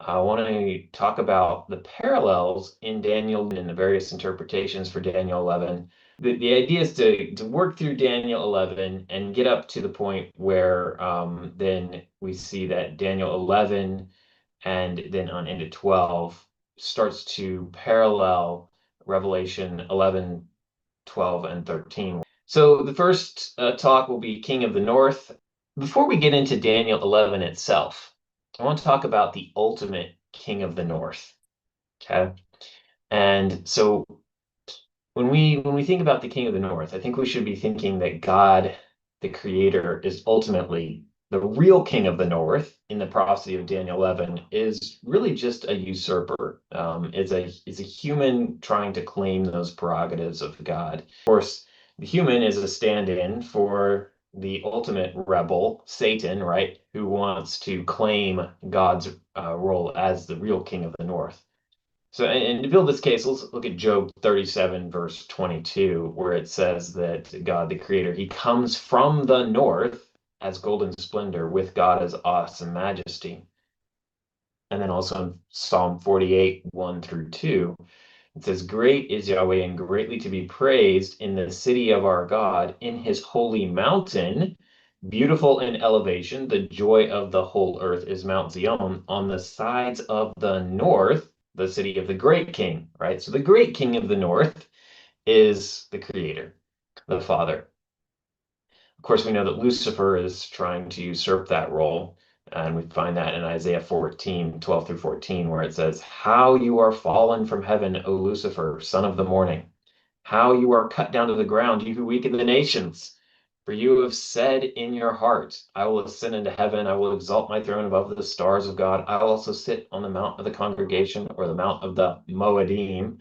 I want to talk about the parallels in Daniel and the various interpretations for Daniel 11. The idea is to work through Daniel 11 and get up to the point where then we see that Daniel 11 and then on into 12 starts to parallel Revelation 11, 12, and 13. So the first talk will be King of the North. Before we get into Daniel 11 itself, I want to talk about the ultimate King of the North. Okay. And so when we think about the King of the North, I think we should be thinking that God, the Creator, is ultimately the real King of the North in the prophecy of Daniel 11 is really just a usurper. Is a human trying to claim those prerogatives of God. Of course, the human is a stand-in for the ultimate rebel, Satan, right, who wants to claim God's role as the real King of the North. So, and to build this case, let's look at Job 37, verse 22, where it says that God, the Creator, He comes from the north as golden splendor with God as awesome majesty. And then also in Psalm 48, 1 through 2, it says, Great is Yahweh and greatly to be praised in the city of our God, in His holy mountain, beautiful in elevation. The joy of the whole earth is Mount Zion on the sides of the north, the city of the great king, right? So the great king of the north is the creator, the father. Of course, we know that Lucifer is trying to usurp that role. And we find that in Isaiah 14, 12 through 14, where it says, How you are fallen from heaven, O Lucifer, son of the morning. How you are cut down to the ground, you who weaken the nations. For you have said in your heart, I will ascend into heaven, I will exalt my throne above the stars of God. I will also sit on the mount of the congregation, or the mount of the Moedim,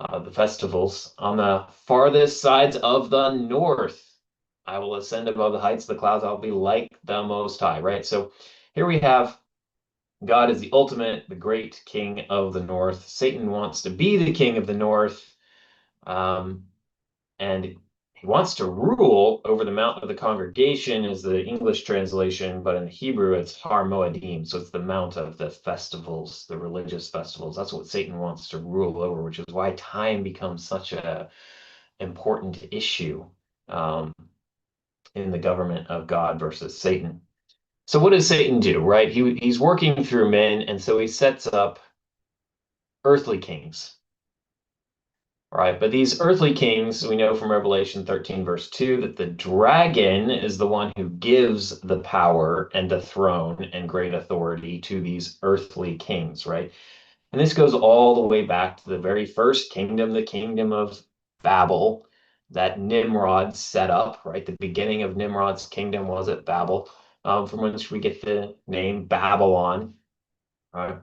the festivals, on the farthest sides of the north. I will ascend above the heights of the clouds. I'll be like the Most High, right? So here we have God is the ultimate, the great king of the north. Satan wants to be the king of the north. And he wants to rule over the mount of the congregation is the English translation, but in Hebrew it's Har Moedim, so it's the mount of the festivals, the religious festivals. That's what Satan wants to rule over, which is why time becomes such a important issue um, in the government of God versus Satan. So what does Satan do, right? He's working through men, and so he sets up earthly kings. Right, but these earthly kings, we know from Revelation 13, verse 2, that the dragon is the one who gives the power and the throne and great authority to these earthly kings, right? And this goes all the way back to the very first kingdom, the kingdom of Babel, that Nimrod set up, right? The beginning of Nimrod's kingdom was at Babel, from which we get the name Babylon, right?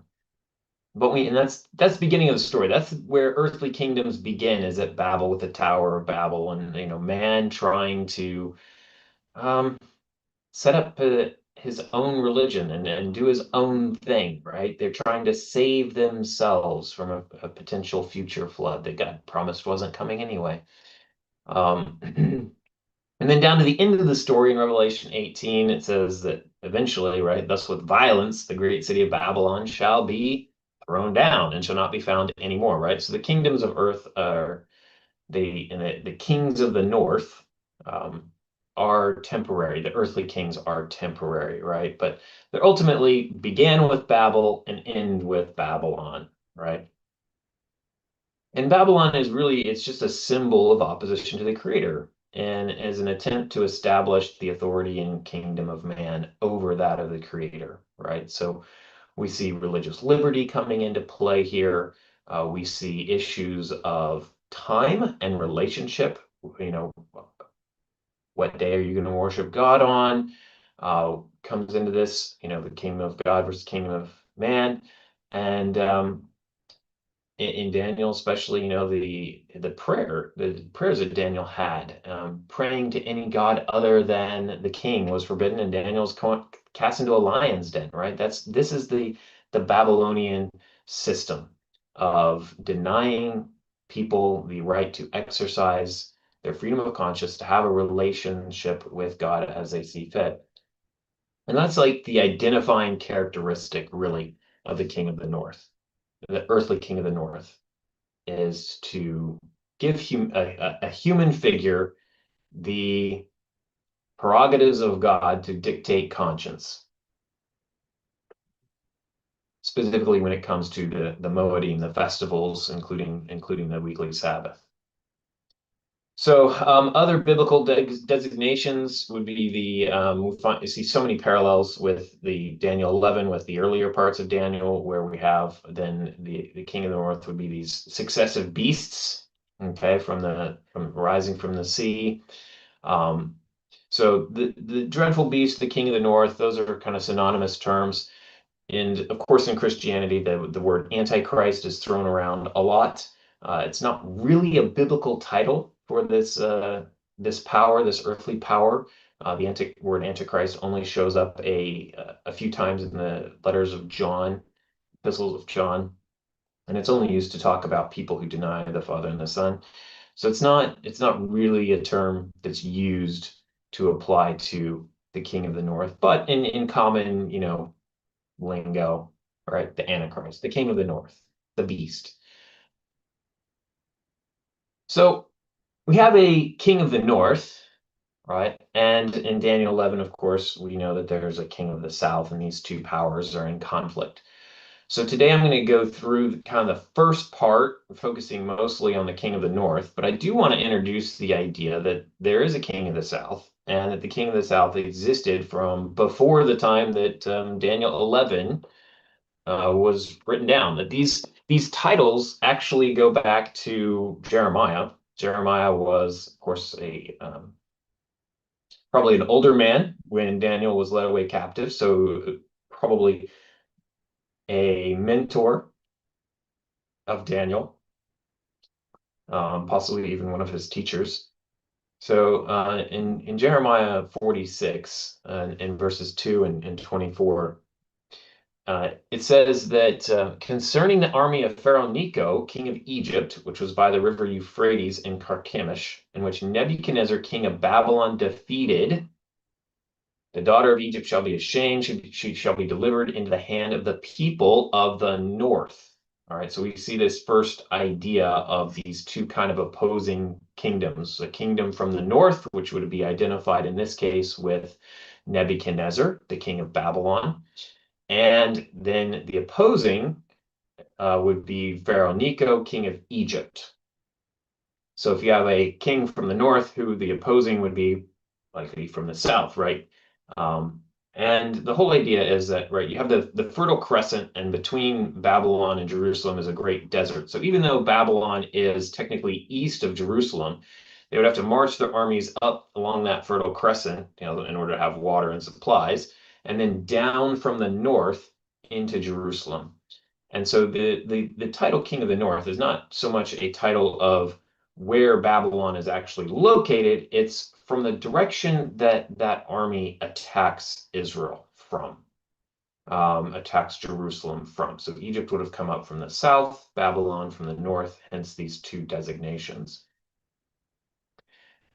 And that's the beginning of the story. That's where earthly kingdoms begin, is at Babel with the Tower of Babel, and man trying to um, set up his own religion and do his own thing, right? They're trying to save themselves from a potential future flood that God promised wasn't coming anyway. And then down to the end of the story in Revelation 18, it says that eventually, right, thus with violence, the great city of Babylon shall be thrown down and shall not be found anymore, right? So the kingdoms of earth are the kings of the north are temporary. The earthly kings are temporary, right? But they ultimately began with Babel and end with Babylon, right? And Babylon is really, it's just a symbol of opposition to the creator and as an attempt to establish the authority and kingdom of man over that of the creator, right? So we see religious liberty coming into play here. We see issues of time and relationship. What day are you going to worship God on? Comes into this, the kingdom of God versus kingdom of man. And in Daniel, especially, the prayers that Daniel had, praying to any god other than the king was forbidden, and Daniel's cast into a lion's den. Right? This is the Babylonian system of denying people the right to exercise their freedom of conscience, to have a relationship with God as they see fit. And that's like the identifying characteristic, really, of the king of the north, the earthly king of the north, is to give a human figure the prerogatives of God to dictate conscience, specifically when it comes to the Moedim, the festivals, including the weekly Sabbath. So other biblical designations would be you see so many parallels with the Daniel 11, with the earlier parts of Daniel, where we have then the king of the north would be these successive beasts, okay, from rising from the sea. So the dreadful beast, the king of the north, those are kind of synonymous terms. And of course, in Christianity, the word Antichrist is thrown around a lot. It's not really a biblical title for this power, this earthly power. The word Antichrist only shows up a few times in the letters of John, epistles of John, and it's only used to talk about people who deny the Father and the Son. So it's not really a term that's used to apply to the King of the North, but in common, lingo, right? The Antichrist, the king of the north, the beast. So we have a king of the north, right? And in Daniel 11, of course, we know that there's a king of the south, and these two powers are in conflict. So today I'm going to go through kind of the first part, focusing mostly on the king of the north, but I do want to introduce the idea that there is a king of the south, and that the king of the south existed from before the time that Daniel 11 was written down. That these titles actually go back to Jeremiah. Jeremiah was, of course, probably an older man when Daniel was led away captive, so probably a mentor of Daniel, possibly even one of his teachers. So in Jeremiah 46, in verses 2 and 24, it says that concerning the army of Pharaoh Necho, king of Egypt, which was by the river Euphrates in Carchemish, in which Nebuchadnezzar, king of Babylon, defeated, the daughter of Egypt shall be ashamed. She shall be delivered into the hand of the people of the north. All right, so we see this first idea of these two kind of opposing kingdoms. A kingdom from the north, which would be identified in this case with Nebuchadnezzar, the king of Babylon. And then the opposing would be Pharaoh Necho, king of Egypt. So if you have a king from the north, who the opposing would be likely from the south, right? And the whole idea is that, right, you have the Fertile Crescent, and between Babylon and Jerusalem is a great desert. So even though Babylon is technically east of Jerusalem, they would have to march their armies up along that Fertile Crescent, in order to have water and supplies, and then down from the north into Jerusalem. And so the title King of the North is not so much a title of where Babylon is actually located, it's from the direction that that army attacks Israel from, attacks Jerusalem from. So Egypt would have come up from the south, Babylon from the north, hence these two designations.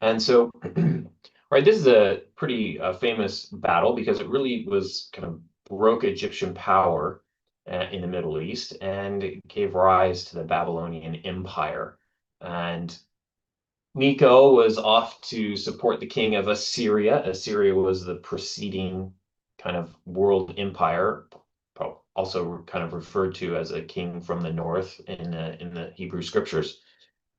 And so, right, this is a pretty famous battle because it really was kind of broke Egyptian power in the Middle East and gave rise to the Babylonian Empire. And Necho was off to support the king of Assyria. Assyria was the preceding kind of world empire, also kind of referred to as a king from the north in the Hebrew scriptures.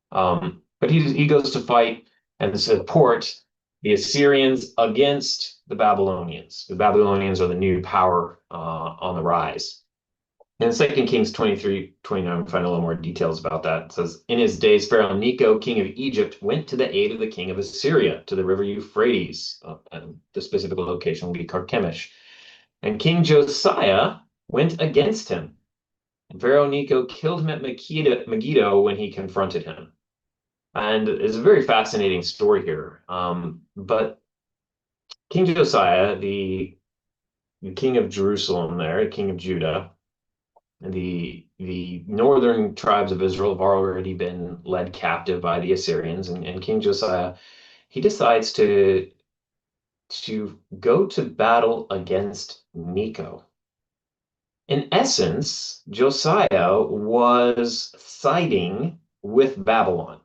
But he goes to fight and support the Assyrians against the Babylonians. The Babylonians are the new power on the rise. In 2 Kings 23:29, we find a little more details about that. It says, in his days, Pharaoh Necho, king of Egypt, went to the aid of the king of Assyria to the river Euphrates. And the specific location will be Carchemish. And King Josiah went against him. And Pharaoh Necho killed him at Megiddo when he confronted him. And it's a very fascinating story here. But King Josiah, the king of Jerusalem there, king of Judah, the northern tribes of Israel have already been led captive by the Assyrians, and King Josiah, he decides to go to battle against Necho. In essence, Josiah was siding with Babylon.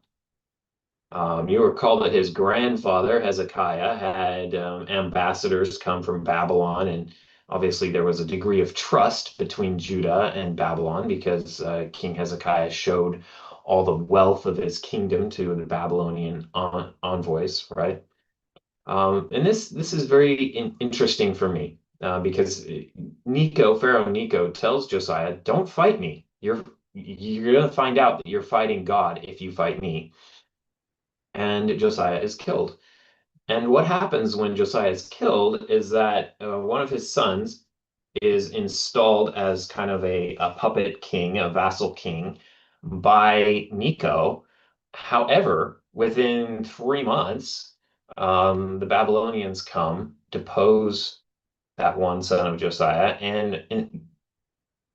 You recall that his grandfather, Hezekiah, had ambassadors come from Babylon, and obviously there was a degree of trust between Judah and Babylon because King Hezekiah showed all the wealth of his kingdom to the Babylonian envoys, right? And this is very interesting for me because Pharaoh Necho tells Josiah, "Don't fight me. You're going to find out that you're fighting God if you fight me." And Josiah is killed. And what happens when Josiah is killed is that one of his sons is installed as kind of a puppet king, a vassal king by Necho. However, within 3 months, the Babylonians come, depose that one son of Josiah, and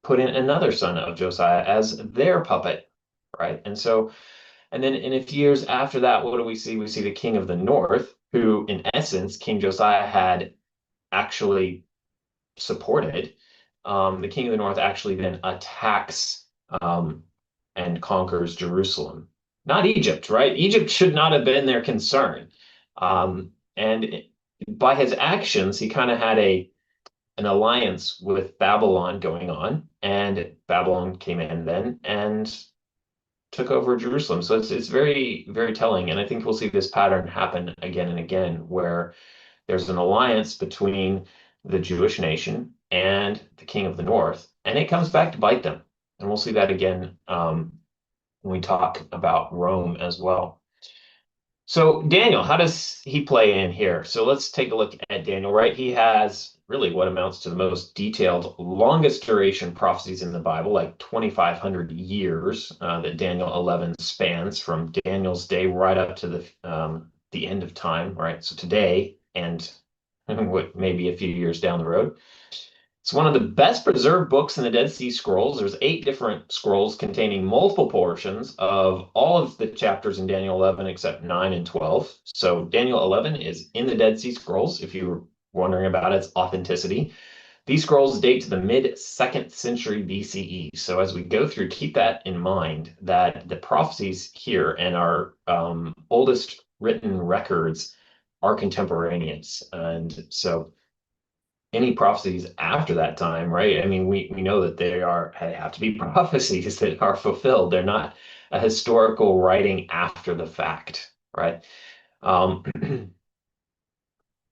put in another son of Josiah as their puppet, right? And then in a few years after that, what do we see? We see the king of the north, who, in essence, King Josiah had actually supported. The king of the north actually then attacks and conquers Jerusalem. Not Egypt, right? Egypt should not have been their concern. And by his actions, he kind of had an alliance with Babylon going on, and Babylon came in then and took over Jerusalem. So it's very, very telling. And I think we'll see this pattern happen again and again, where there's an alliance between the Jewish nation and the king of the north, and it comes back to bite them. And we'll see that again when we talk about Rome as well. So Daniel, how does he play in here? So let's take a look at Daniel, right? He has really what amounts to the most detailed, longest duration prophecies in the Bible, like 2,500 years that Daniel 11 spans from Daniel's day right up to the end of time, right? So today and what maybe a few years down the road. It's one of the best preserved books in the Dead Sea Scrolls. There's 8 different scrolls containing multiple portions of all of the chapters in Daniel 11 except 9 and 12. So Daniel 11 is in the Dead Sea Scrolls, if you were wondering about its authenticity. These scrolls date to the mid-2nd century BCE. So as we go through, keep that in mind, that the prophecies here and our oldest written records are contemporaneous. And so any prophecies after that time, right? I mean, we know that they have to be prophecies that are fulfilled. They're not a historical writing after the fact, right? Um,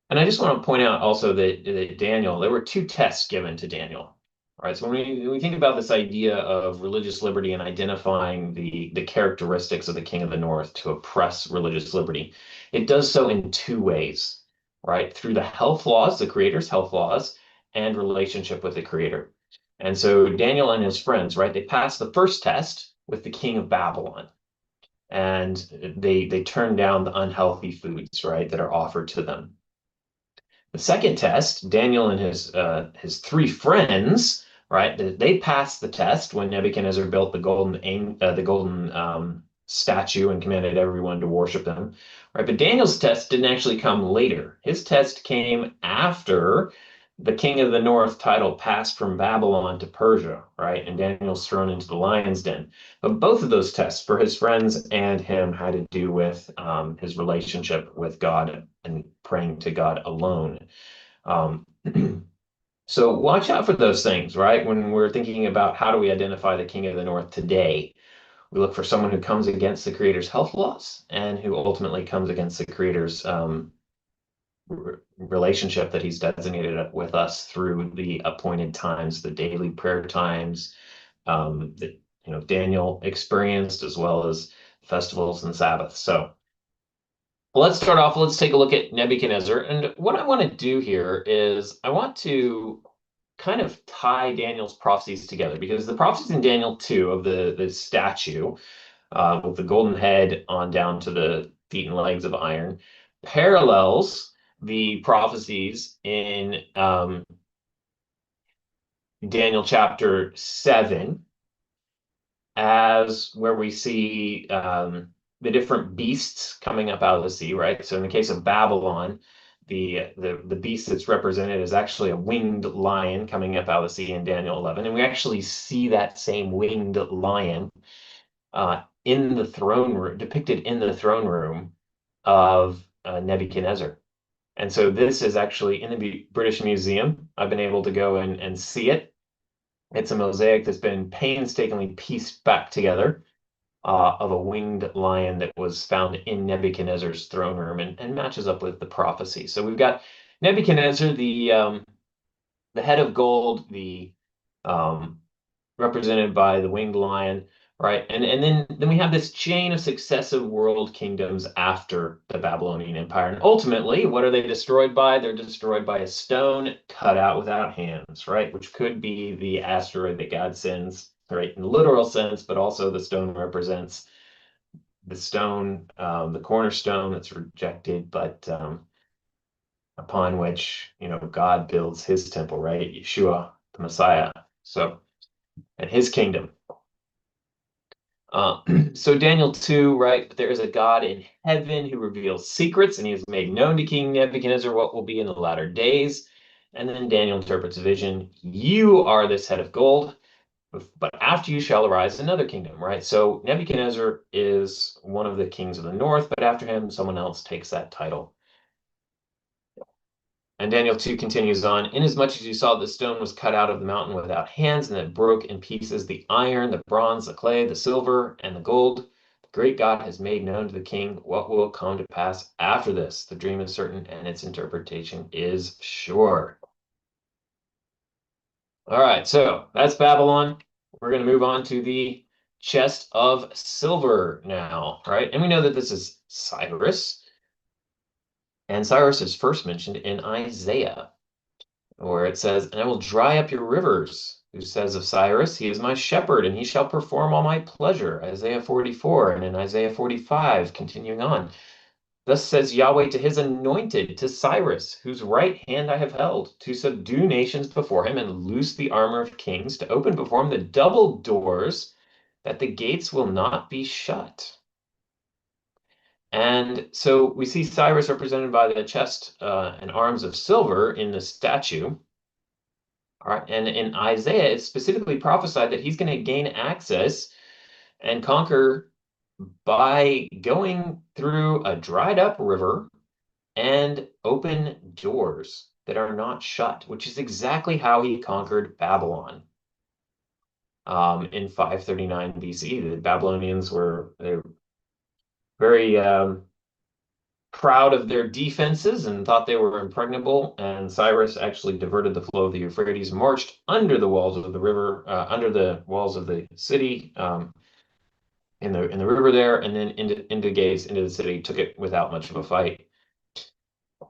and I just want to point out also that Daniel, there were 2 tests given to Daniel, right? So when we think about this idea of religious liberty and identifying the characteristics of the king of the north to oppress religious liberty, it does so in 2 ways, right? Through the health laws, the creator's health laws, and relationship with the creator. And so Daniel and his friends, right, they passed the first test with the king of Babylon, and they turn down the unhealthy foods, right, that are offered to them. The second test, Daniel and his 3 friends, right? They passed the test when Nebuchadnezzar built the golden statue and commanded everyone to worship them, right? But Daniel's test didn't actually come later. His test came after the king of the north title passed from Babylon to Persia, right? And Daniel's thrown into the lion's den. But both of those tests for his friends and him had to do with his relationship with God and praying to God alone. Um, so watch out for those things, right? When we're thinking about how do we identify the king of the north today, we look for someone who comes against the creator's health laws and who ultimately comes against the creator's relationship that he's designated with us through the appointed times, the daily prayer times that Daniel experienced, as well as festivals and Sabbaths. So let's start off. Let's take a look at Nebuchadnezzar. And what I want to do here is I want to kind of tie Daniel's prophecies together, because the prophecies in Daniel 2 of the statue with the golden head on down to the feet and legs of iron parallels the prophecies in Daniel chapter 7, as where we see the different beasts coming up out of the sea, right? So in the case of Babylon, the beast that's represented is actually a winged lion coming up out of the sea in Daniel 11, and we actually see that same winged lion in the throne room, depicted in the throne room of Nebuchadnezzar. And so this is actually in the British Museum. I've been able to go and see it. It's a mosaic that's been painstakingly pieced back together of a winged lion that was found in Nebuchadnezzar's throne room and matches up with the prophecy. So we've got Nebuchadnezzar, the head of gold, the represented by the winged lion, right? And then we have this chain of successive world kingdoms after the Babylonian Empire. And ultimately, what are they destroyed by? They're destroyed by a stone cut out without hands, right? Which could be the asteroid that God sends, right? In the literal sense, but also the stone represents the stone, the cornerstone that's rejected, but upon which, God builds his temple, right? Yeshua, the Messiah. So, and his kingdom. So Daniel 2, right? There is a God in heaven who reveals secrets, and he has made known to King Nebuchadnezzar what will be in the latter days. And then Daniel interprets a vision. You are this head of gold, but after you shall arise another kingdom, right? So Nebuchadnezzar is one of the kings of the north, but after him, someone else takes that title. And Daniel 2 continues on, inasmuch as you saw the stone was cut out of the mountain without hands, and that broke in pieces the iron, the bronze, the clay, the silver, and the gold, the great God has made known to the king what will come to pass after this. The dream is certain, and its interpretation is sure. All right, so that's Babylon. We're going to move on to the chest of silver now, right? And we know that this is Cyrus. And Cyrus is first mentioned in Isaiah, where it says, and I will dry up your rivers, who says of Cyrus, he is my shepherd, and he shall perform all my pleasure. Isaiah 44, and in Isaiah 45, continuing on. Thus says Yahweh to his anointed, to Cyrus, whose right hand I have held, to subdue nations before him, and loose the armor of kings, to open before him the double doors, that the gates will not be shut. And so we see Cyrus represented by the chest and arms of silver in the statue. All right, and in Isaiah, it's specifically prophesied that he's going to gain access and conquer by going through a dried up river and open doors that are not shut, which is exactly how he conquered Babylon in 539 BC. The Babylonians were very proud of their defenses and thought they were impregnable. And Cyrus actually diverted the flow of the Euphrates, marched under the walls of the river, under the walls of the city, in the river there, and then into gates into the city. Took it without much of a fight.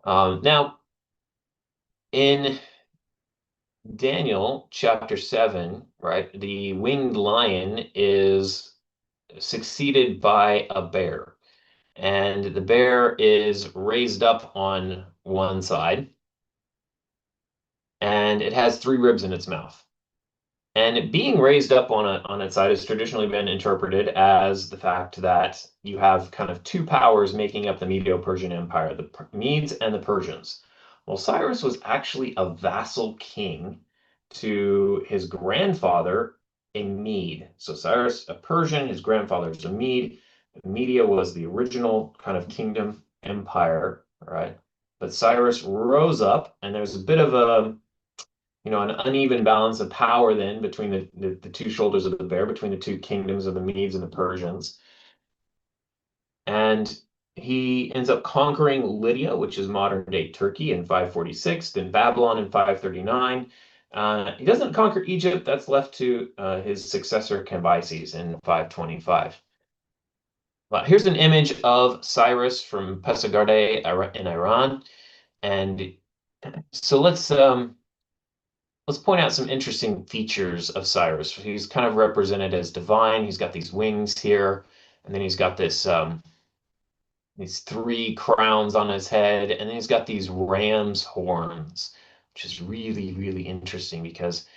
Now, in Daniel chapter 7, right, the winged lion is succeeded by a bear. And the bear is raised up on one side, and it has 3 ribs in its mouth. And being raised up on its side has traditionally been interpreted as the fact that you have kind of 2 powers making up the Medo-Persian Empire, the Medes and the Persians. Well, Cyrus was actually a vassal king to his grandfather, a Mede. So Cyrus, a Persian, his grandfather is a Mede. Media was the original kind of kingdom empire, right? But Cyrus rose up, and there's a bit of an uneven balance of power then between the 2 shoulders of the bear, between the 2 kingdoms of the Medes and the Persians. And he ends up conquering Lydia, which is modern-day Turkey, in 546, then Babylon in 539. He doesn't conquer Egypt. That's left to his successor Cambyses in 525. Well, here's an image of Cyrus from Pasargadae in Iran. And so let's point out some interesting features of Cyrus. He's kind of represented as divine. He's got these wings here, and then he's got this these 3 crowns on his head, and then he's got these ram's horns, which is really, really interesting because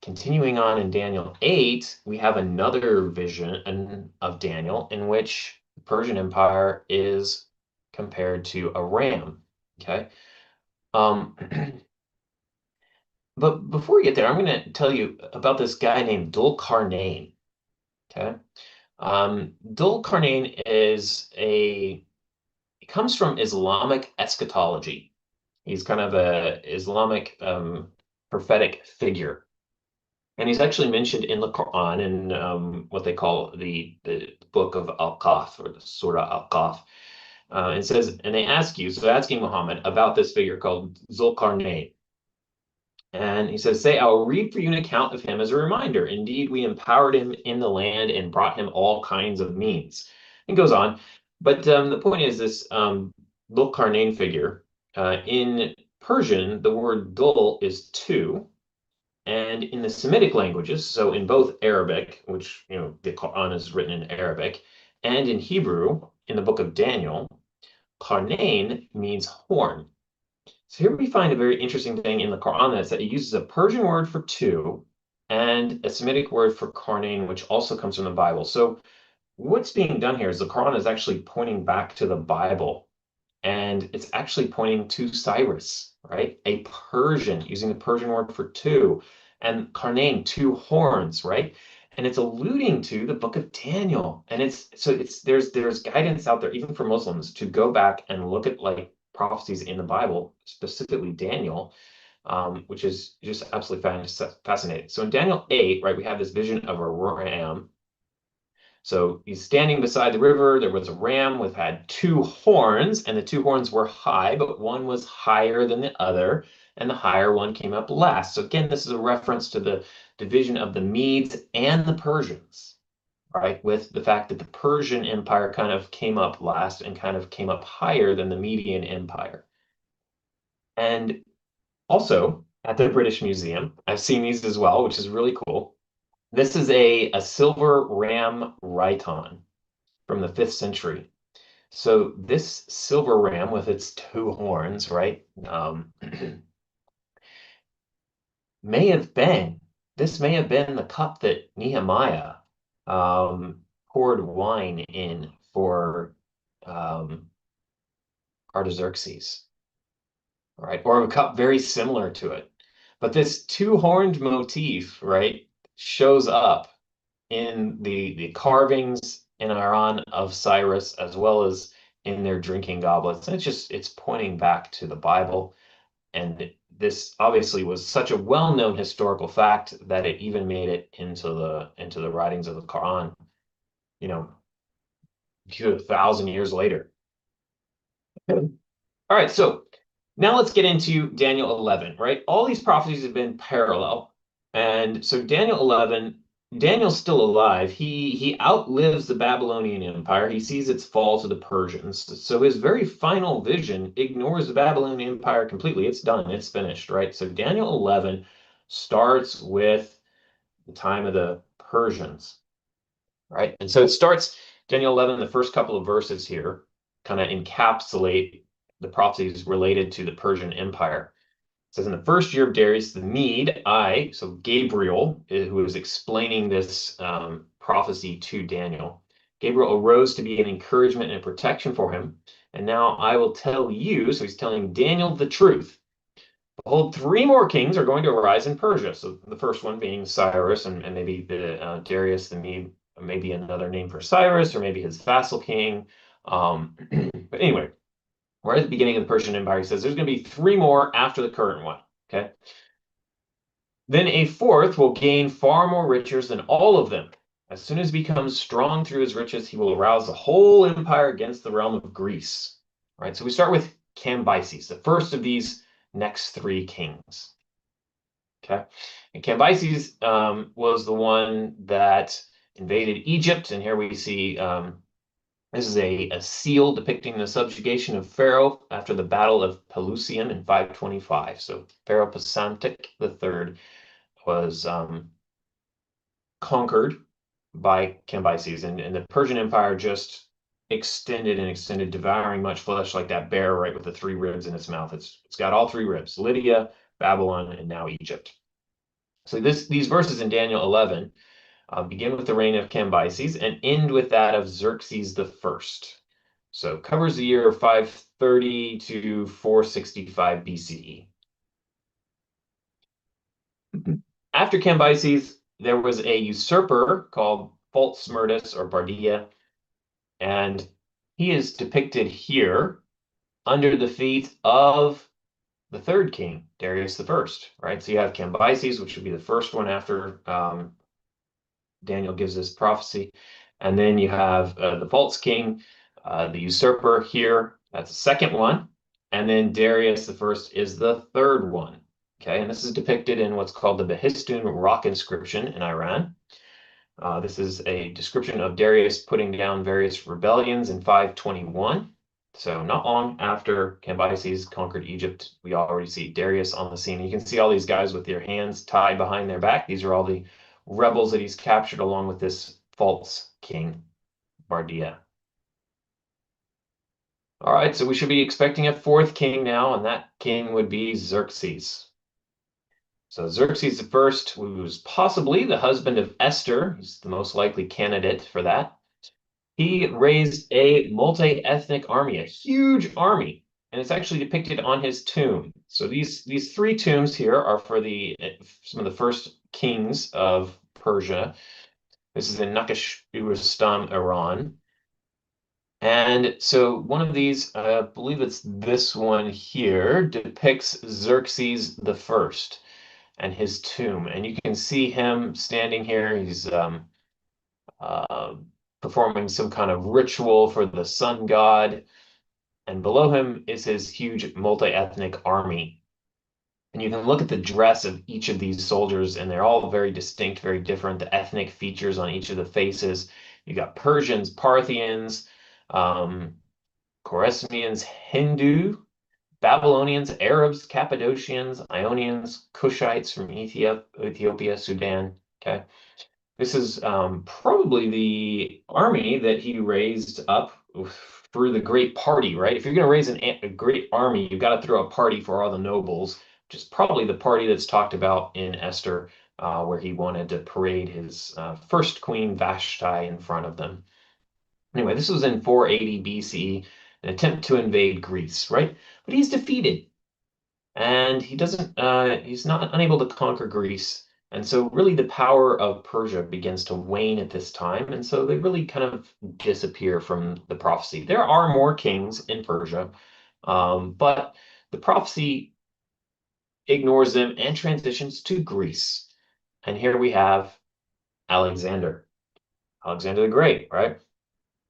continuing on in Daniel 8, we have another vision of Daniel in which the Persian Empire is compared to a ram, okay? Um, but before we get there, I'm going to tell you about this guy named Dul Qarnayn. Okay. Dul Qarnayn he comes from Islamic eschatology. He's kind of a Islamic prophetic figure. And he's actually mentioned in the Quran in what they call the book of Al-Kahf or the Surah Al-Kahf. It says, and they ask you, so they're asking Muhammad about this figure called Zulqarnain. And he says, say, I will read for you an account of him as a reminder. Indeed, we empowered him in the land and brought him all kinds of means. It goes on. But the point is this Zulqarnain figure, in Persian, the word dul is two. And in the Semitic languages, so in both Arabic, which the Quran is written in Arabic, and in Hebrew, in the book of Daniel, Qarnain means horn. So here we find a very interesting thing in the Quran that's that it uses a Persian word for two and a Semitic word for Qarnain, which also comes from the Bible. So what's being done here is the Quran is actually pointing back to the Bible, and it's actually pointing to Cyrus, right? A Persian, using the Persian word for two, and Qarnain, two horns, right? And it's alluding to the book of Daniel. And there's guidance out there, even for Muslims, to go back and look at like prophecies in the Bible, specifically Daniel, which is just absolutely fascinating. So in Daniel 8, right, we have this vision of a ram. So he's standing beside the river. There was a ram with had two horns, and the two horns were high, but one was higher than the other, and the higher one came up last. So again, this is a reference to the division of the Medes and the Persians, right? With the fact that the Persian Empire kind of came up last and kind of came up higher than the Median Empire. And also at the British Museum, I've seen these as well, which is really cool. This is a silver ram rhyton from the 5th century. So this silver ram with its two horns, right, may have been, this may have been the cup that Nehemiah poured wine in for Artaxerxes, right? Or a cup very similar to it. But this two-horned motif, right, shows up in the carvings in Iran of Cyrus as well as in their drinking goblets. And it's pointing back to the Bible. And this obviously was such a well-known historical fact that it even made it into the writings of the Quran, you know, 2,000 years later. All right, so now let's get into Daniel 11, right? All these prophecies have been parallel. And so Daniel 11, Daniel's still alive. He outlives the Babylonian Empire. He sees its fall to the Persians. So his very final vision ignores the Babylonian Empire completely. It's done. It's finished, right? So Daniel 11 starts with the time of the Persians, right? And so it starts Daniel 11, the first couple of verses here kind of encapsulate the prophecies related to the Persian Empire. It says, in the first year of Darius the Mede, so Gabriel, who is explaining this prophecy to Daniel, Gabriel arose to be an encouragement and protection for him. And now I will tell you, so he's telling Daniel the truth. Behold, three more kings are going to arise in Persia. So the first one being Cyrus, and maybe the Darius the Mede, maybe another name for Cyrus, or maybe his vassal king. But anyway, right at the beginning of the Persian Empire, he says there's going to be three more after the current one. Okay. Then a fourth will gain far more riches than all of them. As soon as he becomes strong through his riches, he will arouse the whole empire against the realm of Greece. Right. So we start with Cambyses, the first of these next three kings. Okay. And Cambyses was the one that invaded Egypt. And here we see this is a seal depicting the subjugation of Pharaoh after the Battle of Pelusium in 525. So Pharaoh Psamtik III was conquered by Cambyses, and the Persian Empire just extended and extended, devouring much flesh like that bear, right, with the three ribs in its mouth. It's got all three ribs: Lydia, Babylon, and now Egypt. So these verses in Daniel 11 begin with the reign of Cambyses and end with that of Xerxes the First. So covers the year 530 to 465 BCE. After Cambyses, there was a usurper called Smyrtus or Bardia, and he is depicted here under the feet of the third king, Darius the First, right? So you have Cambyses, which would be the first one after Daniel gives this prophecy. And then you have the false king, the usurper here. That's the second one. And then Darius the First is the third one. Okay, and this is depicted in what's called the Behistun rock inscription in Iran. This is a description of Darius putting down various rebellions in 521. So not long after Cambyses conquered Egypt, we already see Darius on the scene. You can see all these guys with their hands tied behind their back. These are all the rebels that he's captured along with this false king, Bardia. All right, so we should be expecting a fourth king now, and that king would be Xerxes. So Xerxes I, who was possibly the husband of Esther, he's the most likely candidate for that. He raised a multi-ethnic army, a huge army, and it's actually depicted on his tomb. So these three tombs here are for some of the first kings of Persia. This is in Naksh-Urstam, Iran. And so one of these, I believe it's this one here, depicts Xerxes the First and his tomb. And you can see him standing here. He's uh, performing some kind of ritual for the sun god. And below him is his huge multi-ethnic army. And you can look at the dress of each of these soldiers, and they're all very distinct, very different. The ethnic features on each of the faces. You got Persians, Parthians, Khorezmians, Hindu, Babylonians, Arabs, Cappadocians, Ionians, Cushites from Ethiopia, Sudan. Okay. This is probably the army that he raised up through the great party, right? If you're going to raise a great army, you've got to throw a party for all the nobles, which is probably the party that's talked about in Esther, where he wanted to parade his first queen, Vashti, in front of them. Anyway, this was in 480 BCE, an attempt to invade Greece, right? But he's defeated, and he's not unable to conquer Greece. And so really the power of Persia begins to wane at this time. And so they really kind of disappear from the prophecy. There are more kings in Persia, but the prophecy ignores them and transitions to Greece. And here we have Alexander, Alexander the Great, right?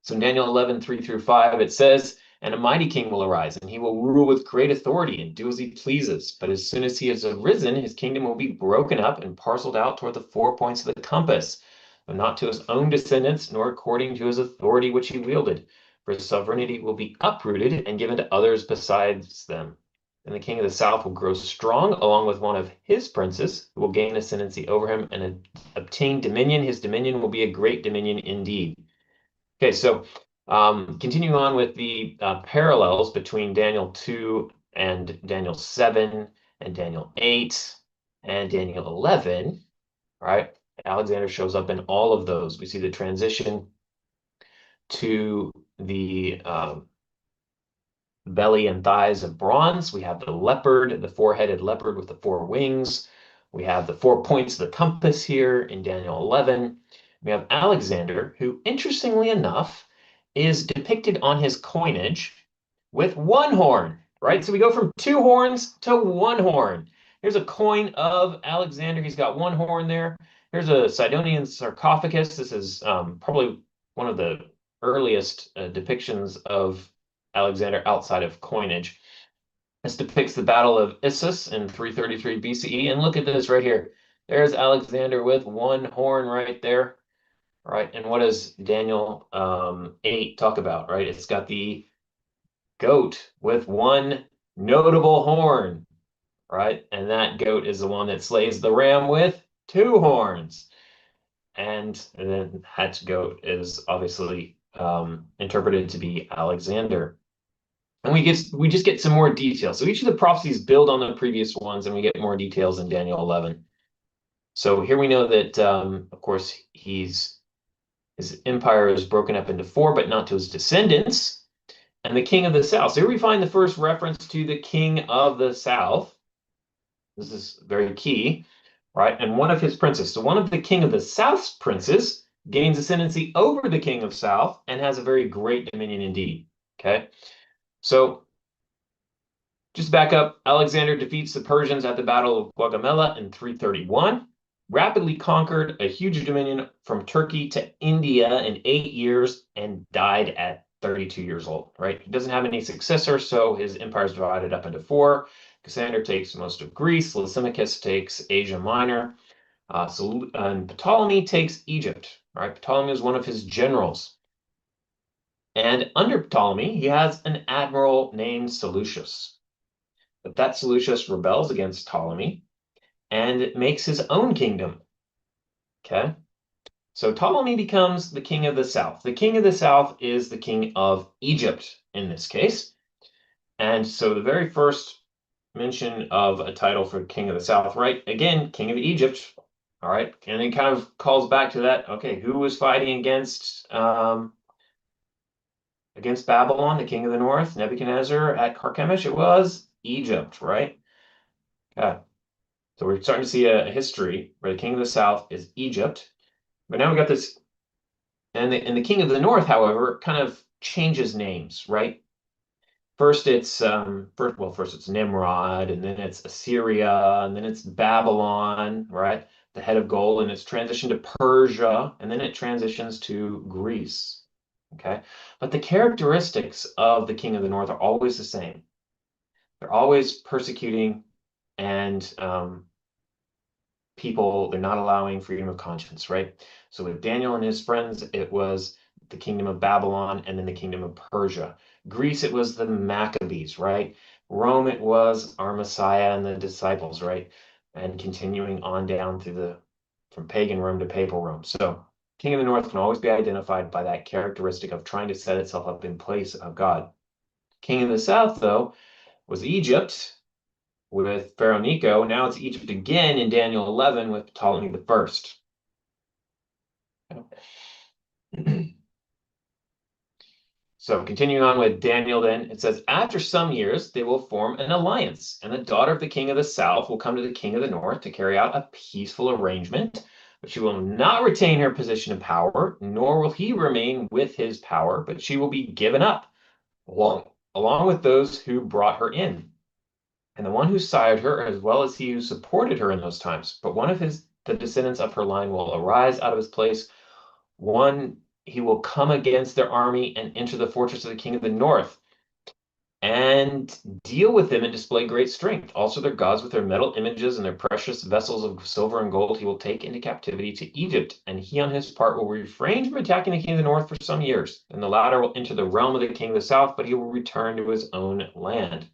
So in Daniel 11, 3 through 5, it says, and a mighty king will arise, and he will rule with great authority and do as he pleases. But as soon as he has arisen, his kingdom will be broken up and parceled out toward the 4 points of the compass, but not to his own descendants, nor according to his authority which he wielded. For his sovereignty will be uprooted and given to others besides them. And the king of the south will grow strong, along with one of his princes, who will gain ascendancy over him and obtain dominion. His dominion will be a great dominion indeed. Okay, so continuing on with the parallels between Daniel 2 and Daniel 7 and Daniel 8 and Daniel 11, right? Alexander shows up in all of those. We see the transition to the belly and thighs of bronze. We have the leopard, the four-headed leopard with the 4 wings. We have the 4 points of the compass here in Daniel 11. We have Alexander, who, interestingly enough, is depicted on his coinage with 1 horn, right? So we go from 2 horns to 1 horn. Here's a coin of Alexander. He's got 1 horn there. Here's a Sidonian sarcophagus. This is probably one of the earliest depictions of Alexander outside of coinage. This depicts the Battle of Issus in 333 BCE. And look at this right here. There's Alexander with 1 horn right there. Right, and what does Daniel 8 talk about, right? It's got the goat with 1 notable horn, right? And that goat is the one that slays the ram with 2 horns. And then that goat is obviously interpreted to be Alexander. And we just get some more details. So each of the prophecies build on the previous ones, and we get more details in Daniel 11. So here we know that, of course, his empire is broken up into 4, but not to his descendants. and the king of the south. So here we find the first reference to the king of the south. This is very key, right? And one of his princes. So one of the king of the south's princes gains ascendancy over the king of south and has a very great dominion indeed. Okay. So just back up, Alexander defeats the Persians at the Battle of Gaugamela in 331, rapidly conquered a huge dominion from Turkey to India in 8 years, and died at 32 years old, right? He doesn't have any successor, so his empire is divided up into four. Cassander takes most of Greece, Lysimachus takes Asia Minor, and Ptolemy takes Egypt, right? Ptolemy is one of his generals. And under Ptolemy, he has an admiral named Seleucus. But that Seleucus rebels against Ptolemy and makes his own kingdom. Okay. So Ptolemy becomes the king of the south. The king of the south is the king of Egypt in this case. And so the very first mention of a title for king of the south, right? Again, king of Egypt. All right. And it kind of calls back to that. Okay, who was fighting against Babylon, the king of the north, Nebuchadnezzar at Carchemish? It was Egypt, right? Okay. So we're starting to see a history where the king of the south is Egypt. But now we got this, and the king of the north, however, kind of changes names, right? First it's first it's Nimrod, and then it's Assyria, and then it's Babylon, right? The head of gold, and it's transitioned to Persia, and then it transitions to Greece. Okay. But the characteristics of the king of the north are always the same. They're always persecuting and people, they're not allowing freedom of conscience, right? So with Daniel and his friends, it was the kingdom of Babylon and then the kingdom of Persia. Greece, it was the Maccabees, right? Rome, it was our Messiah and the disciples, right? And continuing on down through from pagan Rome to papal Rome. So king of the north can always be identified by that characteristic of trying to set itself up in place of God. King of the south, though, was Egypt, with Pharaoh Necho. Now it's Egypt again in Daniel 11 with Ptolemy the First. So continuing on with Daniel then, it says, after some years, they will form an alliance, and the daughter of the king of the south will come to the king of the north to carry out a peaceful arrangement, but she will not retain her position of power, nor will he remain with his power, but she will be given up, along with those who brought her in, and the one who sired her, as well as he who supported her in those times. But one of the descendants of her line will arise out of his place. He will come against their army and enter the fortress of the king of the north and deal with them and display great strength. Also their gods with their metal images and their precious vessels of silver and gold he will take into captivity to Egypt. And he on his part will refrain from attacking the king of the north for some years. And the latter will enter the realm of the king of the south, but he will return to his own land.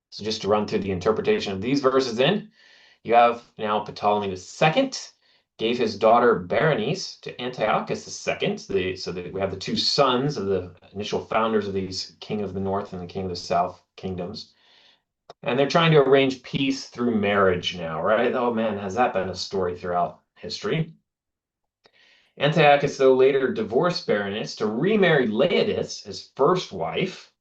So just to run through the interpretation of these verses in, you have now Ptolemy II gave his daughter Berenice to Antiochus II. So that we have the two sons of the initial founders of these king of the north and the king of the south kingdoms. And they're trying to arrange peace through marriage now, right? Oh man, has that been a story throughout history? Antiochus, though, later divorced Berenice to remarry Laodice, his first wife.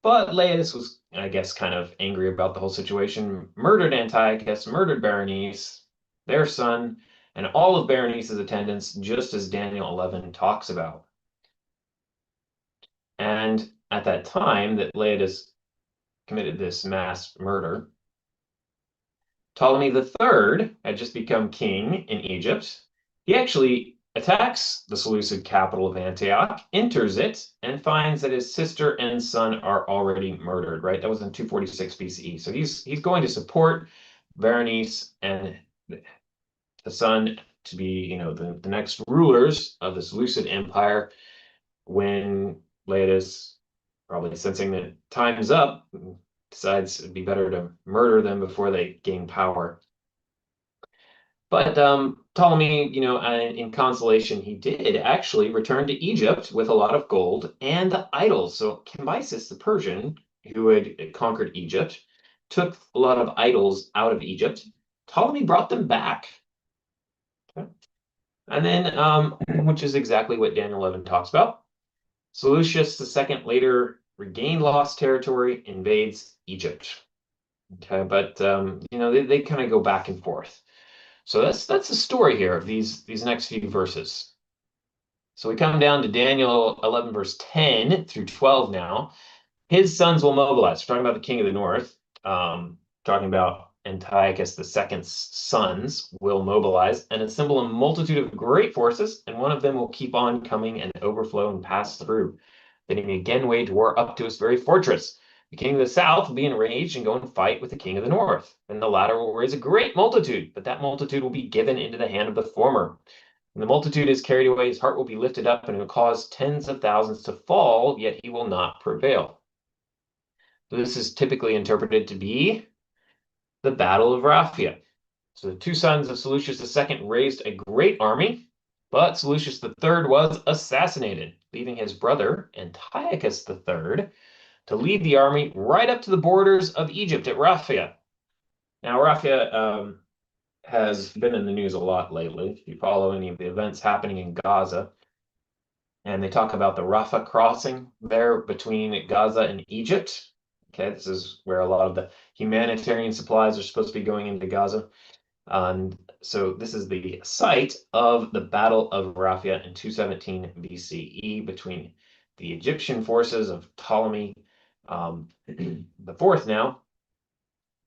But Laodice was, I guess, kind of angry about the whole situation, murdered Antiochus, murdered Berenice, their son, and all of Berenice's attendants, just as Daniel 11 talks about. And at that time that Laodice committed this mass murder, Ptolemy III had just become king in Egypt. He actually attacks the Seleucid capital of Antioch, enters it, and finds that his sister and son are already murdered, right? That was in 246 BCE. So he's going to support Berenice and the son to be, the next rulers of the Seleucid Empire, when Laodice, probably sensing that time's up, decides it'd be better to murder them before they gain power. But Ptolemy, in consolation, he did actually return to Egypt with a lot of gold and the idols. So Cambyses, the Persian, who had conquered Egypt, took a lot of idols out of Egypt. Ptolemy brought them back. Okay. And then, which is exactly what Daniel 11 talks about. Seleucus II later regained lost territory, invades Egypt. Okay, but they kind of go back and forth. So that's the story here of these next few verses. So we come down to Daniel 11, verse 10 through 12 now. His sons will mobilize. We're talking about the king of the north. Talking about Antiochus II's sons will mobilize and assemble a multitude of great forces, and one of them will keep on coming and overflow and pass through. Then he may again wage war up to his very fortress. The king of the south will be enraged and go and fight with the king of the north. And the latter will raise a great multitude, but that multitude will be given into the hand of the former. When the multitude is carried away, his heart will be lifted up, and it will cause tens of thousands to fall, yet he will not prevail. So this is typically interpreted to be the Battle of Raphia. So the two sons of Seleucus II raised a great army, but Seleucus III was assassinated, leaving his brother Antiochus III to lead the army right up to the borders of Egypt at Raphia. Now, Raphia has been in the news a lot lately. If you follow any of the events happening in Gaza, and they talk about the Rafah crossing there between Gaza and Egypt. Okay, this is where a lot of the humanitarian supplies are supposed to be going into Gaza. And so this is the site of the Battle of Raphia in 217 BCE between the Egyptian forces of Ptolemy the fourth now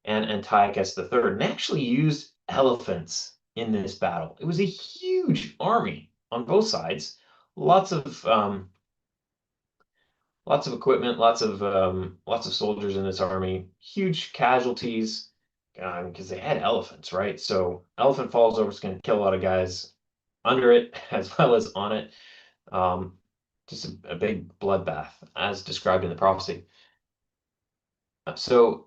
and Antiochus III. And they actually used elephants in this battle. It was a huge army on both sides. Lots of equipment, lots of soldiers in this army. Huge casualties because they had elephants, right? So elephant falls over, it's going to kill a lot of guys under it as well as on it. Just a big bloodbath, as described in the prophecy. So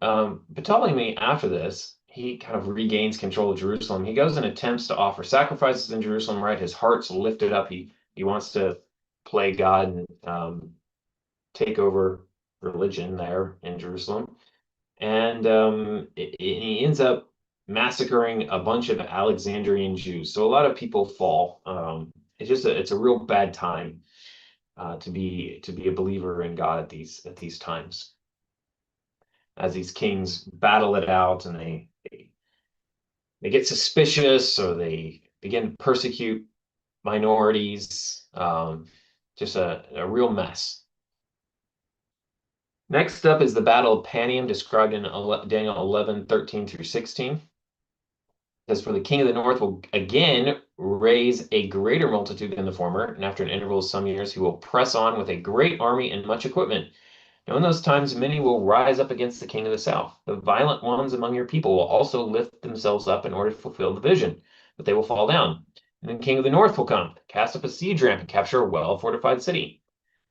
Ptolemy, after this, he kind of regains control of Jerusalem. He goes and attempts to offer sacrifices in Jerusalem, right? His heart's lifted up. He wants to play God and take over religion there in Jerusalem. And he ends up massacring a bunch of Alexandrian Jews. So a lot of people fall. It's a real bad time to be a believer in God at these times, as these kings battle it out, and they get suspicious, or they begin to persecute minorities. Just a real mess. Next up is the Battle of Panium, described in Daniel 11, 13 through 16. It says, for the king of the north will again raise a greater multitude than the former, and after an interval of some years, he will press on with a great army and much equipment. Now in those times, many will rise up against the king of the south. The violent ones among your people will also lift themselves up in order to fulfill the vision, but they will fall down. And then the king of the north will come, cast up a siege ramp, and capture a well-fortified city.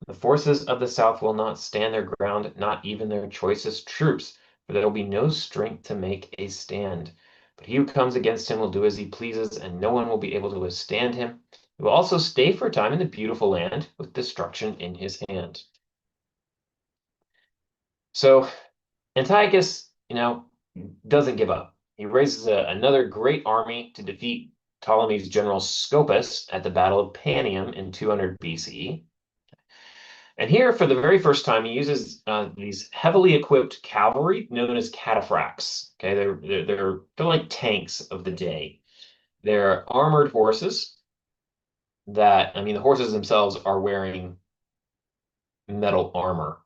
The forces of the south will not stand their ground, not even their choicest troops, for there will be no strength to make a stand. But he who comes against him will do as he pleases, and no one will be able to withstand him. He will also stay for a time in the beautiful land, with destruction in his hand. So Antiochus, doesn't give up. He raises another great army to defeat Ptolemy's general Scopas at the Battle of Panium in 200 BCE. And here, for the very first time, he uses these heavily equipped cavalry known as cataphracts. Okay, they're like tanks of the day. They're armored horses that, the horses themselves are wearing metal armor.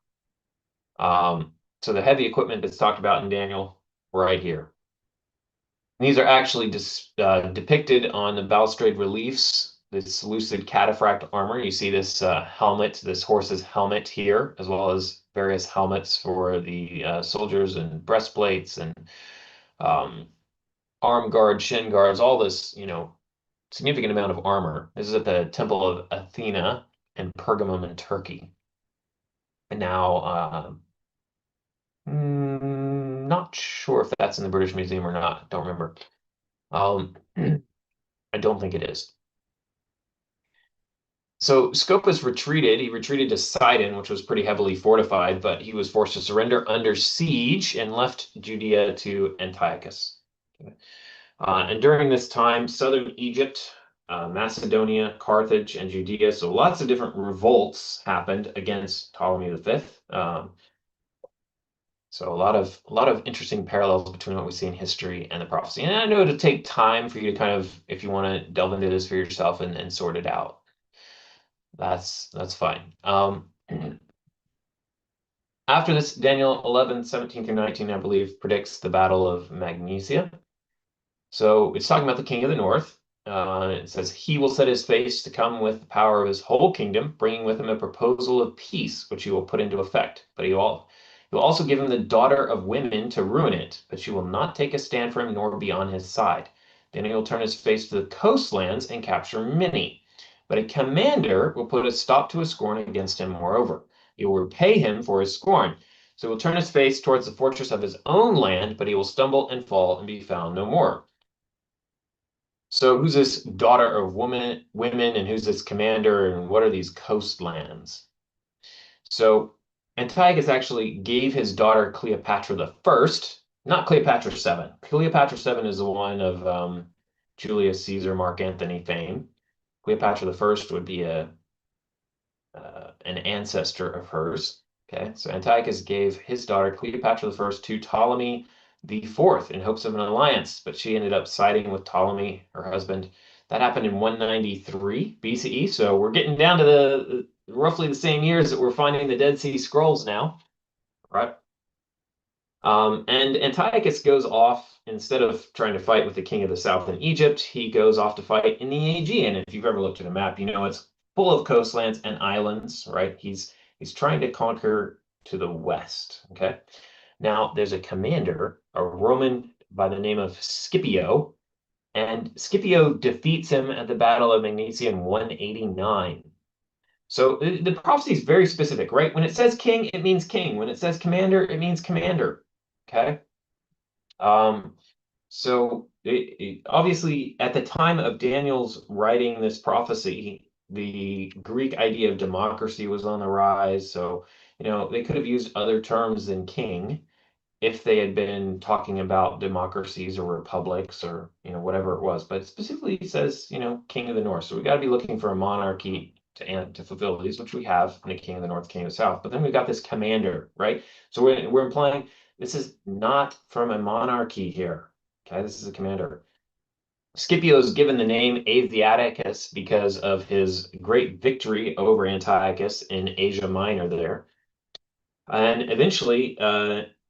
So the heavy equipment that's talked about in Daniel right here. These are actually depicted on the balustrade reliefs, this lucid cataphract armor. You see this helmet, this horse's helmet here, as well as various helmets for the soldiers, and breastplates, and arm guards, shin guards, all this, significant amount of armor. This is at the Temple of Athena in Pergamum in Turkey. And now, not sure if that's in the British Museum or not. Don't remember. I don't think it is. So Scopas retreated. He retreated to Sidon, which was pretty heavily fortified, but he was forced to surrender under siege and left Judea to Antiochus. And during this time, southern Egypt Macedonia, Carthage, and Judea. So lots of different revolts happened against Ptolemy V. So a lot of interesting parallels between what we see in history and the prophecy. And I know it'll take time for you to kind of, if you want to delve into this for yourself and sort it out. That's fine. After this, Daniel 11:17 through 19, I believe, predicts the Battle of Magnesia. So it's talking about the king of the north. It says, he will set his face to come with the power of his whole kingdom, bringing with him a proposal of peace, which he will put into effect. But he will also give him the daughter of women to ruin it, but she will not take a stand for him nor be on his side. Then he will turn his face to the coastlands and capture many. But a commander will put a stop to his scorn against him, moreover. He will repay him for his scorn. So he will turn his face towards the fortress of his own land, but he will stumble and fall and be found no more. So who's this daughter of women, and who's this commander, and what are these coastlands? So Antiochus actually gave his daughter Cleopatra the First, not Cleopatra VII. Cleopatra VII is the one of Julius Caesar, Mark Antony fame. Cleopatra the First would be an ancestor of hers. Okay, so Antiochus gave his daughter Cleopatra the First to Ptolemy the Fourth in hopes of an alliance, but she ended up siding with Ptolemy, her husband. That happened in 193 BCE, so we're getting down to the roughly the same years that we're finding the Dead Sea Scrolls now, right? And Antiochus goes off, instead of trying to fight with the king of the south in Egypt, he goes off to fight in the Aegean. And if you've ever looked at a map, you know it's full of coastlands and islands, right? He's trying to conquer to the west, okay? Now, there's a commander, a Roman by the name of Scipio, and Scipio defeats him at the Battle of Magnesia in 189. So the prophecy is very specific, right? When it says king, it means king. When it says commander, it means commander. Okay. Um, so obviously, at the time of Daniel's writing this prophecy, the Greek idea of democracy was on the rise. So, they could have used other terms than king if they had been talking about democracies or republics or whatever it was, but it specifically says king of the north. So we got to be looking for a monarchy to fulfill these, which we have in the king of the north, king of the south. But then we've got this commander, right? So we're implying this is not from a monarchy here. Okay, this is a commander. Scipio is given the name Asiaticus because of his great victory over Antiochus in Asia Minor there. And eventually,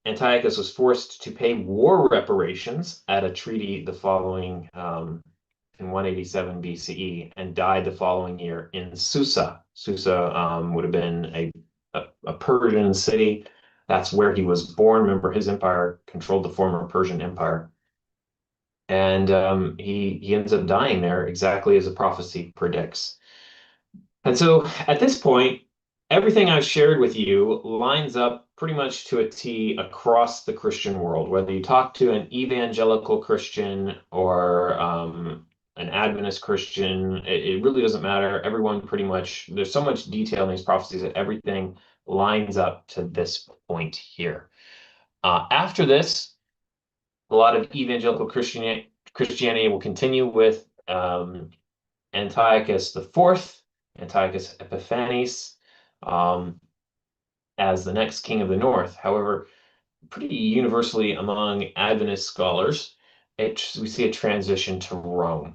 Antiochus was forced to pay war reparations at a treaty the following in 187 BCE and died the following year in Susa. Susa would have been a Persian city. That's where he was born. Remember, his empire controlled the former Persian Empire. And he ends up dying there exactly as the prophecy predicts. And so at this point, everything I've shared with you lines up pretty much to a T across the Christian world. Whether you talk to an evangelical Christian or an Adventist Christian, it really doesn't matter. Everyone pretty much, there's so much detail in these prophecies that everything lines up to this point here. After this, a lot of evangelical Christianity will continue with Antiochus the Fourth, Antiochus Epiphanes, as the next king of the north. However, pretty universally among Adventist scholars, we see a transition to Rome.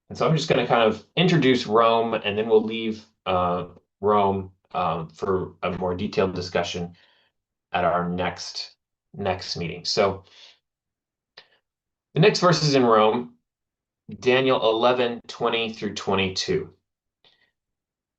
And so I'm just going to kind of introduce Rome, and then we'll leave Rome for a more detailed discussion at our next meeting. So the next verses in Rome, Daniel 11:20 through 22.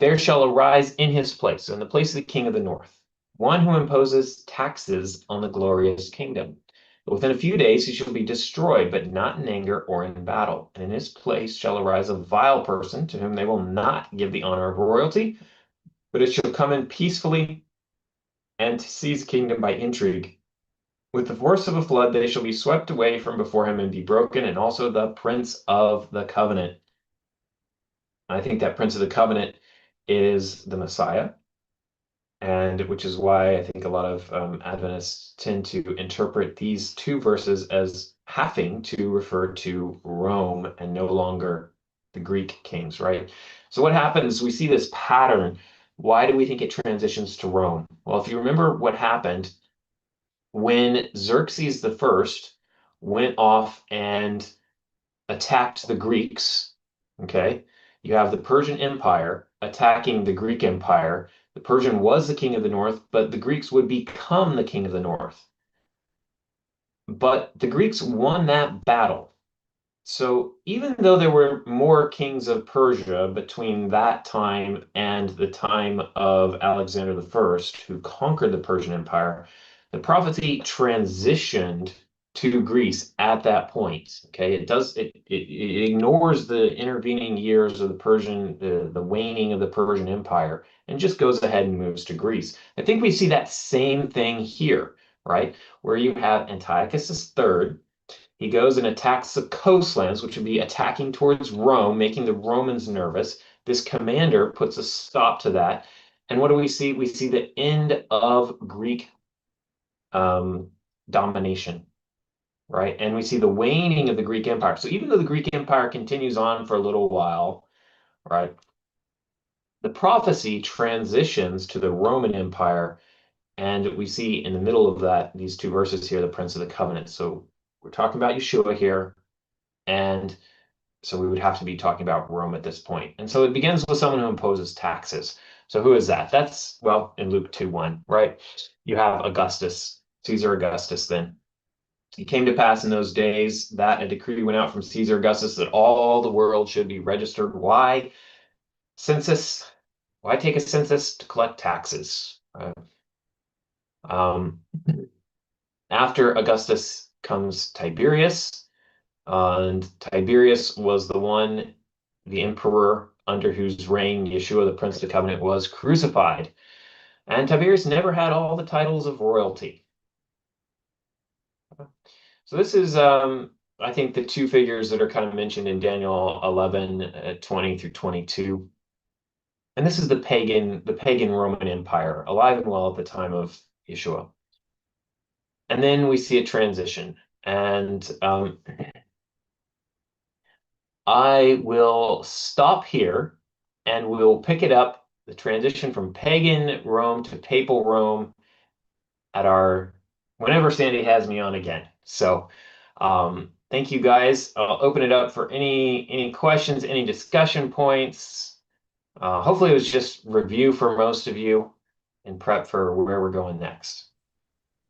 There shall arise in his place, so in the place of the king of the north, one who imposes taxes on the glorious kingdom. But within a few days he shall be destroyed, but not in anger or in battle. And in his place shall arise a vile person, to whom they will not give the honor of royalty, but it shall come in peacefully and to seize the kingdom by intrigue. With the force of a flood they shall be swept away from before him and be broken, and also the prince of the covenant. I think that prince of the covenant is the Messiah, and which is why I think a lot of Adventists tend to interpret these two verses as having to refer to Rome and no longer the Greek kings, right? So what happens, we see this pattern. Why do we think it transitions to Rome? Well, if you remember what happened when Xerxes the First went off and attacked the Greeks, okay? You have the Persian Empire attacking the Greek Empire. The Persian was the king of the north, but the Greeks would become the king of the north. But the Greeks won that battle. So even though there were more kings of Persia between that time and the time of Alexander the First, who conquered the Persian Empire, the prophecy transitioned to Greece at that point. Okay, it ignores the intervening years of the waning of the Persian Empire, and just goes ahead and moves to Greece. I think we see that same thing here, right? Where you have Antiochus III. He goes and attacks the coastlands, which would be attacking towards Rome, making the Romans nervous. This commander puts a stop to that. And what do we see? We see the end of Greek domination, right? And we see the waning of the Greek Empire. So even though the Greek Empire continues on for a little while, right, the prophecy transitions to the Roman Empire. And we see in the middle of that, these two verses here, the Prince of the Covenant. So we're talking about Yeshua here. And so we would have to be talking about Rome at this point. And so it begins with someone who imposes taxes. So who is that? That's, well, in Luke 2:1, right? You have Augustus, Caesar Augustus then. It came to pass in those days that a decree went out from Caesar Augustus that all the world should be registered. Why? Census. Why take a census? To collect taxes. Um, After Augustus comes Tiberius, and Tiberius was the emperor under whose reign Yeshua, the Prince of the Covenant, was crucified. And Tiberius never had all the titles of royalty. So this is, I think, the two figures that are kind of mentioned in Daniel 11, 20 through 22. And this is the pagan Roman Empire, alive and well at the time of Yeshua. And then we see a transition. And I will stop here and we'll pick it up, the transition from pagan Rome to papal Rome at whenever Sandy has me on again. So thank you guys. I'll open it up for any questions, any discussion points. Hopefully it was just review for most of you and prep for where we're going next.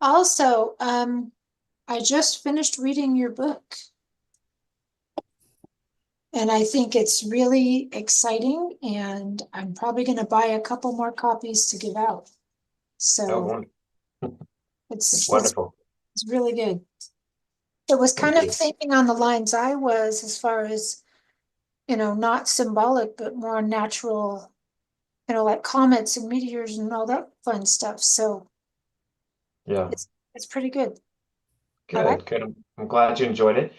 Also, I just finished reading your book. And I think it's really exciting, and I'm probably going to buy a couple more copies to give out. So it's wonderful. It's really good. It was kind of thinking on the lines I was, as far as, not symbolic, but more natural, like comets and meteors and all that fun stuff. So yeah, it's pretty good. Good, good. I'm glad you enjoyed it.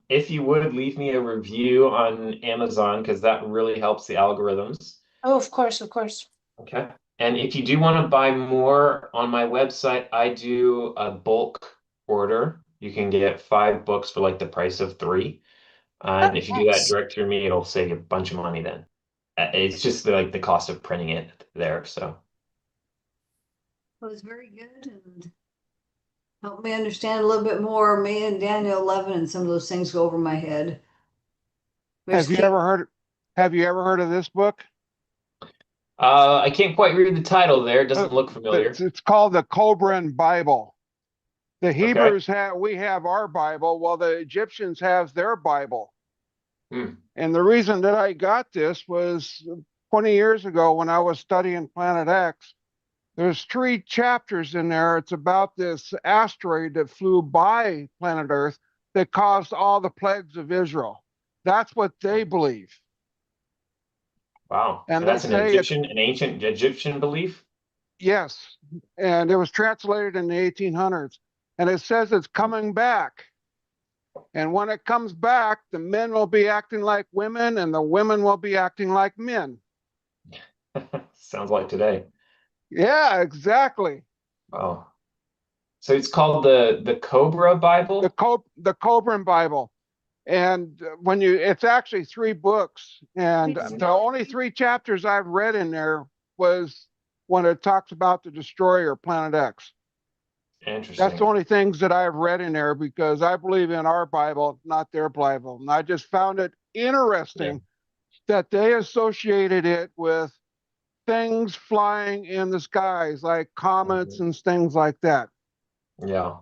If you would leave me a review on Amazon, because that really helps the algorithms. Oh, of course, of course. Okay. And if you do want to buy more on my website, I do a bulk order. You can get 5 books for like the price of 3. And if you do that direct through me, it'll save you a bunch of money then. It's just like the cost of printing it there. So it was very good and helped me understand a little bit more. Me and Daniel 11 and some of those things go over my head. Have you ever heard of this book? I can't quite read the title there. It doesn't look familiar. It's called the Cobran Bible. The Hebrews we have our Bible, while the Egyptians have their Bible. And the reason that I got this was 20 years ago when I was studying Planet X. There's 3 chapters in there. It's about this asteroid that flew by planet Earth that caused all the plagues of Israel. That's what they believe. Wow. And that's an ancient Egyptian belief? Yes. And it was translated in the 1800s. And it says it's coming back. And when it comes back, the men will be acting like women and the women will be acting like men. Sounds like today. Yeah, exactly. Wow. So it's called the Cobra Bible? The Cobran Bible. And when it's actually 3 books, and the only 3 chapters I've read in there was when it talks about the destroyer, Planet X. Interesting. That's the only things that I've read in there, because I believe in our Bible, not their Bible. And I just found it interesting that they associated it with things flying in the skies, like comets and things like that. Yeah.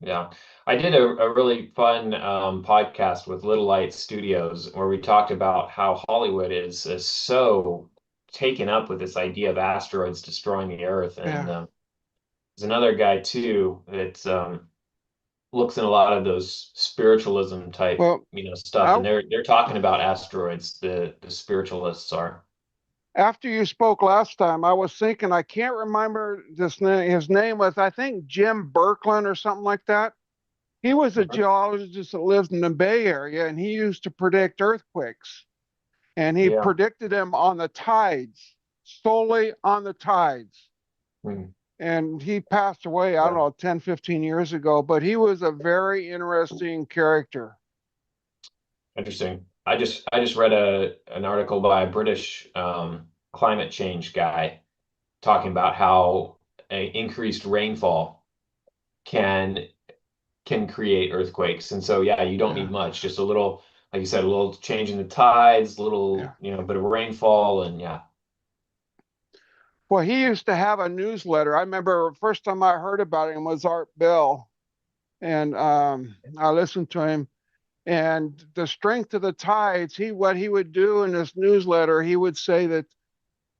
Yeah. I did a really fun podcast with Little Light Studios where we talked about how Hollywood is so taken up with this idea of asteroids destroying the Earth. And there's another guy too that looks in a lot of those spiritualism type, stuff. And they're talking about asteroids, the spiritualists are. After you spoke last time, I was thinking, I can't remember his name was, I think, Jim Birkeland or something like that. He was a geologist that lives in the Bay Area, and he used to predict earthquakes. And he predicted them on the tides, solely on the tides. And he passed away, I don't know, 10, 15 years ago, but he was a very interesting character. Interesting. I just read an article by a British climate change guy talking about how increased rainfall can create earthquakes. And so you don't need much, just a little, like you said, a little change in the tides, a little bit of rainfall, and Well, he used to have a newsletter. I remember first time I heard about him was Art Bell, and I listened to him. And the strength of the tides, what he would do in this newsletter, he would say that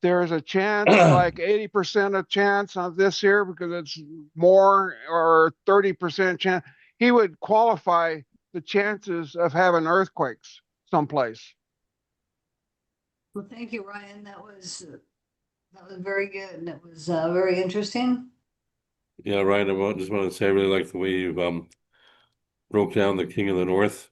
there's a chance, like 80% of chance of this here because it's more, or 30% chance. He would qualify the chances of having earthquakes someplace. Well, thank you, Ryan. That was very good, and it was very interesting. Yeah, Ryan, I just want to say I really like the way you've broke down the King of the North